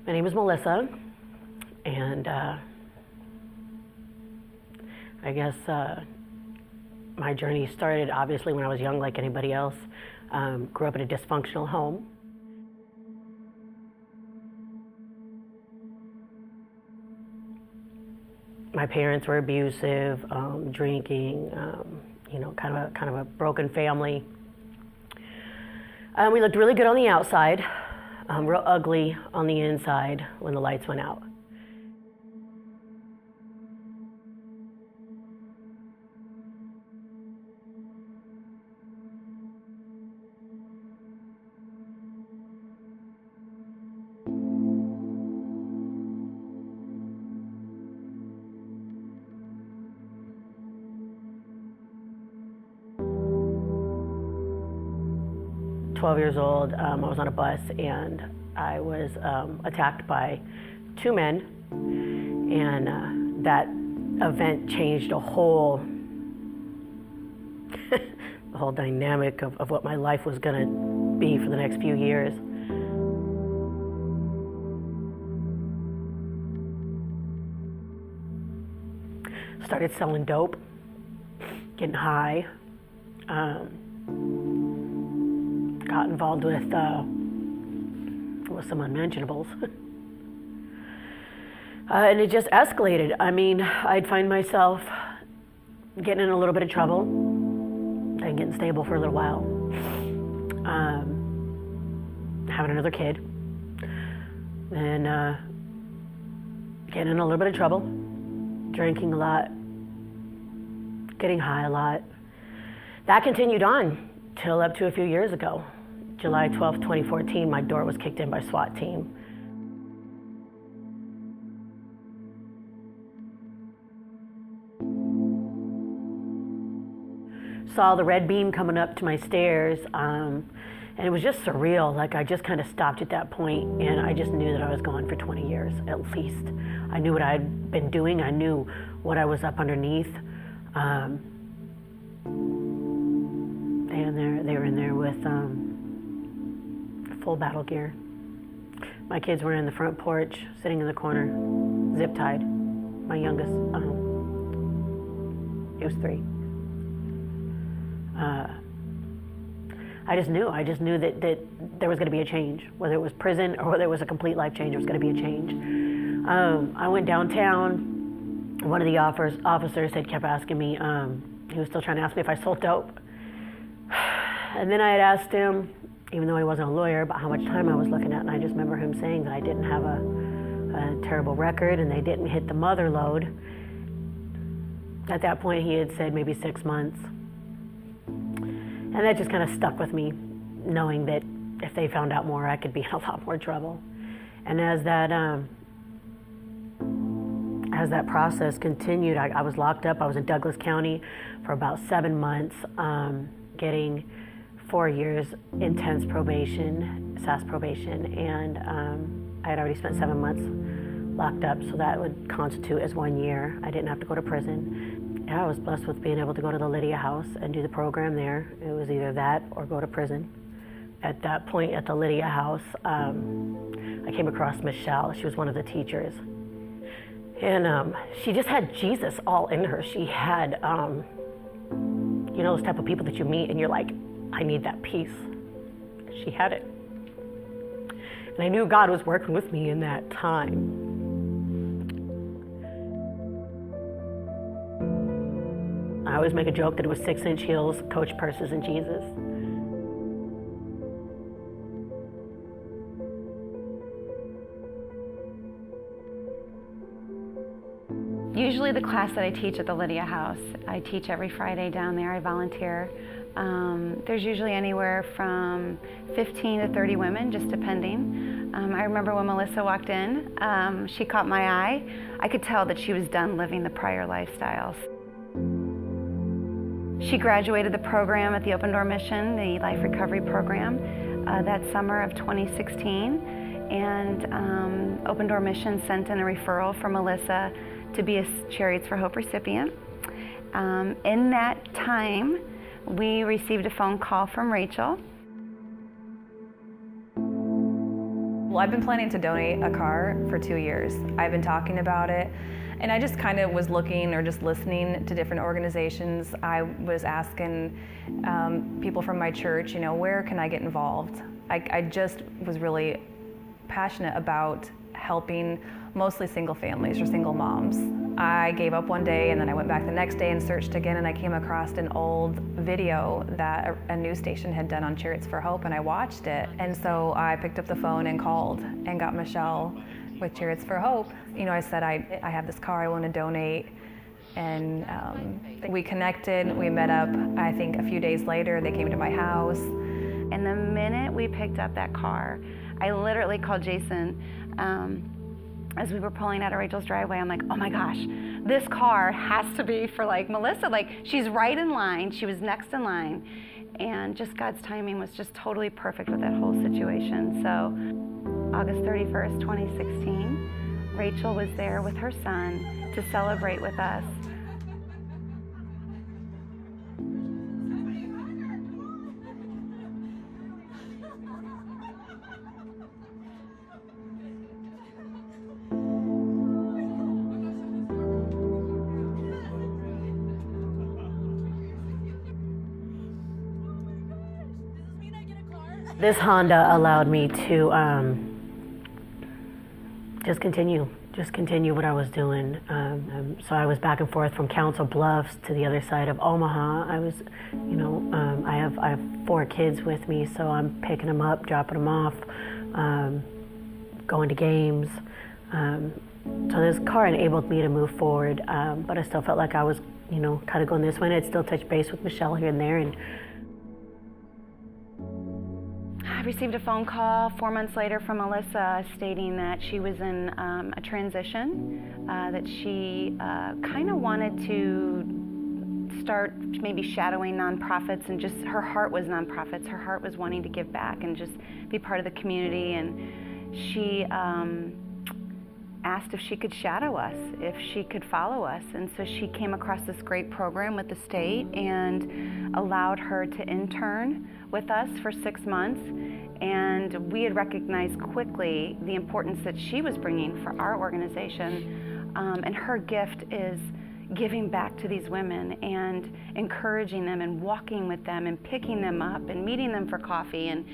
My name is Melissa, and I guess my journey started obviously when I was young, like anybody else. Grew up in a dysfunctional home. My parents were abusive, drinking, kind of a broken family. We looked really good on the outside, real ugly on the inside when the lights went out. I was 12 years old. I was on a bus and I was attacked by two men, and that event changed the whole the whole dynamic of what my life was going to be for the next few years. Started selling dope, getting high. Got involved with some unmentionables. And it just escalated. I mean, I'd find myself getting in a little bit of trouble, then getting stable for a little while, having another kid, then getting in a little bit of trouble, drinking a lot, getting high a lot. That continued on till up to a few years ago. July 12th, 2014, my door was kicked in by SWAT team. Saw the red beam coming up to my stairs, and it was just surreal. Like, I just kind of stopped at that point, and I just knew that I was gone for 20 years at least. I knew what I'd been doing. I knew what I was up underneath. And they were in there with full battle gear. My kids were in the front porch, sitting in the corner, zip tied. My youngest, he was 3. I just knew that there was going to be a change, whether it was prison or whether it was a complete life change. There was going to be a change. I went downtown. One of the officers kept asking me. He was still trying to ask me if I sold dope. And then I had asked him, even though he wasn't a lawyer, about how much time I was looking at, and I just remember him saying that I didn't have a terrible record and they didn't hit the mother load. At that point, he had said maybe 6 months. And that just kind of stuck with me, knowing that if they found out more, I could be in a lot more trouble. And as that process continued, I was locked up. I was in Douglas County for about 7 months, getting 4 years intense probation, SAS probation, and I had already spent 7 months locked up, so that would constitute as 1 year. I didn't have to go to prison. Yeah, I was blessed with being able to go to the Lydia House and do the program there. It was either that or go to prison. At that point at the Lydia House, I came across Michelle. She was one of the teachers. And she just had Jesus all in her. She had, those type of people that you meet and you're like, I need that peace. She had it. And I knew God was working with me in that time. I always make a joke that it was 6-inch heels, Coach purses, and Jesus. Usually the class that I teach at the Lydia House, I teach every Friday down there, I volunteer. There's usually anywhere from 15 to 30 women, just depending. I remember when Melissa walked in, she caught my eye. I could tell that she was done living the prior lifestyles. She graduated the program at the Open Door Mission, the Life Recovery Program, that summer of 2016. And Open Door Mission sent in a referral for Melissa to be a Chariots for Hope recipient. In that time, we received a phone call from Rachel. Well, I've been planning to donate a car for 2 years. I've been talking about it, and I just kind of was looking or just listening to different organizations. I was asking people from my church, where can I get involved? I just was really passionate about helping mostly single families or single moms. I gave up one day and then I went back the next day and searched again, and I came across an old video that a news station had done on Chariots for Hope, and I watched it. And so I picked up the phone and called and got Michelle with Chariots for Hope. I said, I have this car, I want to donate. And we connected, we met up, I think a few days later, they came to my house. And the minute we picked up that car, I literally called Jason as we were pulling out of Rachel's driveway. I'm like, oh my gosh, this car has to be for Melissa. She's right in line. She was next in line. And just God's timing was just totally perfect with that whole situation. So August 31st, 2016, Rachel was there with her son to celebrate with us. This Honda allowed me to just continue what I was doing. So I was back and forth from Council Bluffs to the other side of Omaha. I was, I have 4 kids with me, so I'm picking them up, dropping them off, going to games. So this car enabled me to move forward, but I still felt like I was, kind of going this way. And I'd still touch base with Michelle here and there. And I received a phone call 4 months later from Melissa stating that she was in a transition, that she kind of wanted to start maybe shadowing nonprofits, and just her heart was nonprofits. Her heart was wanting to give back and just be part of the community. And she asked if she could shadow us, if she could follow us. And so she came across this great program with the state and allowed her to intern with us for 6 months. And we had recognized quickly the importance that she was bringing for our organization. And her gift is giving back to these women and encouraging them and walking with them and picking them up and meeting them for coffee. And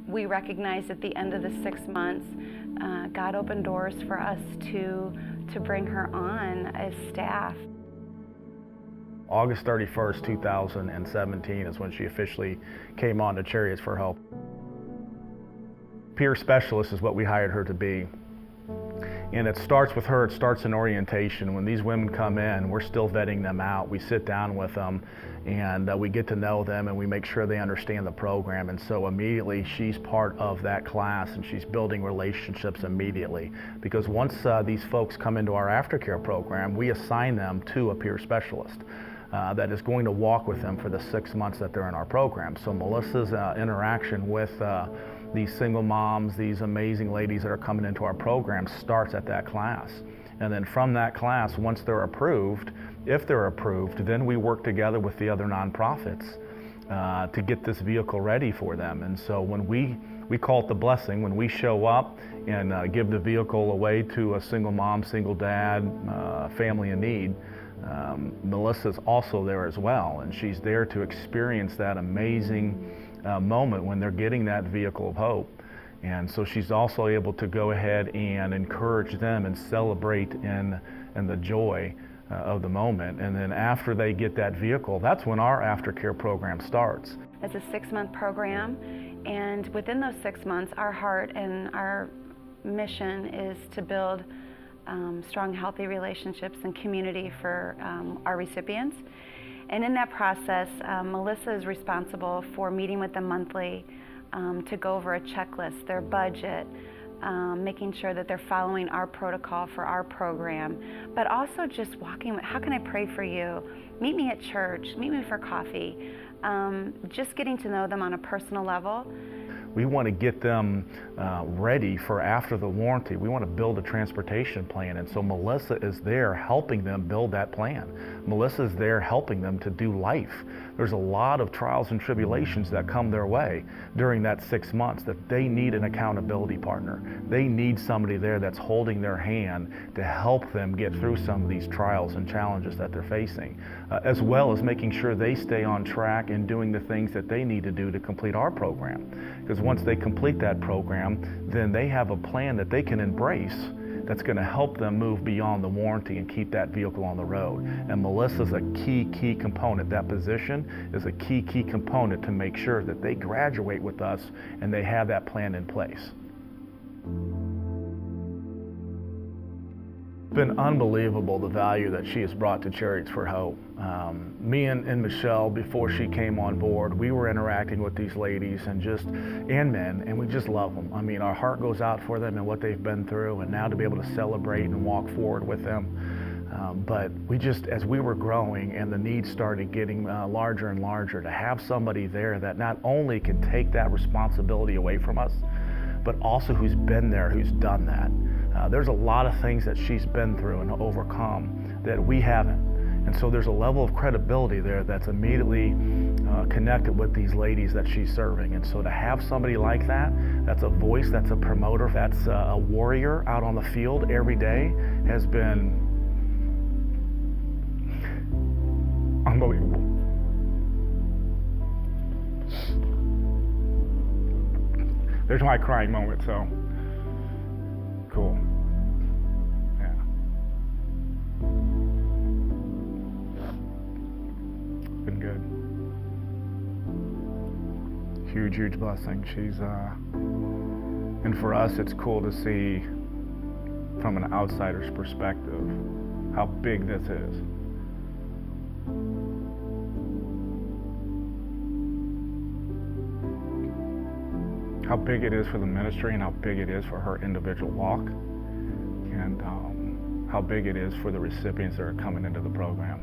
we recognized at the end of the 6 months, God opened doors for us to bring her on as staff. August 31st, 2017 is when she officially came on to Chariots for Hope. Peer specialist is what we hired her to be. And it starts with her, it starts in orientation. When these women come in, we're still vetting them out. We sit down with them and we get to know them and we make sure they understand the program. And so immediately she's part of that class and she's building relationships immediately. Because once these folks come into our aftercare program, we assign them to a peer specialist that is going to walk with them for the 6 months that they're in our program. So Melissa's interaction with these single moms, these amazing ladies that are coming into our program starts at that class. And then from that class, once they're approved, if they're approved, then we work together with the other nonprofits to get this vehicle ready for them. And so when we call it the blessing, when we show up and give the vehicle away to a single mom, single dad, family in need, Melissa's also there as well. And she's there to experience that amazing moment when they're getting that vehicle of hope. And so she's also able to go ahead and encourage them and celebrate in the joy of the moment. And then after they get that vehicle, that's when our aftercare program starts. It's a 6-month program, and within those 6 months, our heart and our mission is to build strong, healthy relationships and community for our recipients. And in that process, Melissa is responsible for meeting with them monthly to go over a checklist, their budget, making sure that they're following our protocol for our program, but also just walking with, how can I pray for you? Meet me at church, meet me for coffee. Just getting to know them on a personal level. We want to get them ready for after the warranty. We want to build a transportation plan, and so Melissa is there helping them build that plan. Melissa's there helping them to do life. There's a lot of trials and tribulations that come their way during that 6 months that they need an accountability partner. They need somebody there that's holding their hand to help them get through some of these trials and challenges that they're facing, as well as making sure they stay on track and doing the things that they need to do to complete our program. Because once they complete that program, then they have a plan that they can embrace that's going to help them move beyond the warranty and keep that vehicle on the road. And Melissa's a key component. That position is a key component to make sure that they graduate with us and they have that plan in place. It's been unbelievable the value that she has brought to Chariots for Hope. Me and Michelle, before she came on board, we were interacting with these ladies and men, and we just love them. I mean, our heart goes out for them and what they've been through, and now to be able to celebrate and walk forward with them. But as we were growing and the needs started getting larger and larger, to have somebody there that not only can take that responsibility away from us, but also who's been there, who's done that. There's a lot of things that she's been through and overcome that we haven't. And so there's a level of credibility there that's immediately connected with these ladies that she's serving. And so to have somebody like that, that's a voice, that's a promoter, that's a warrior out on the field every day, has been unbelievable. There's my crying moment, so cool. Yeah. Been good. Huge blessing. And for us, it's cool to see from an outsider's perspective how big this is. How big it is for the ministry and how big it is for her individual walk, and how big it is for the recipients that are coming into the program.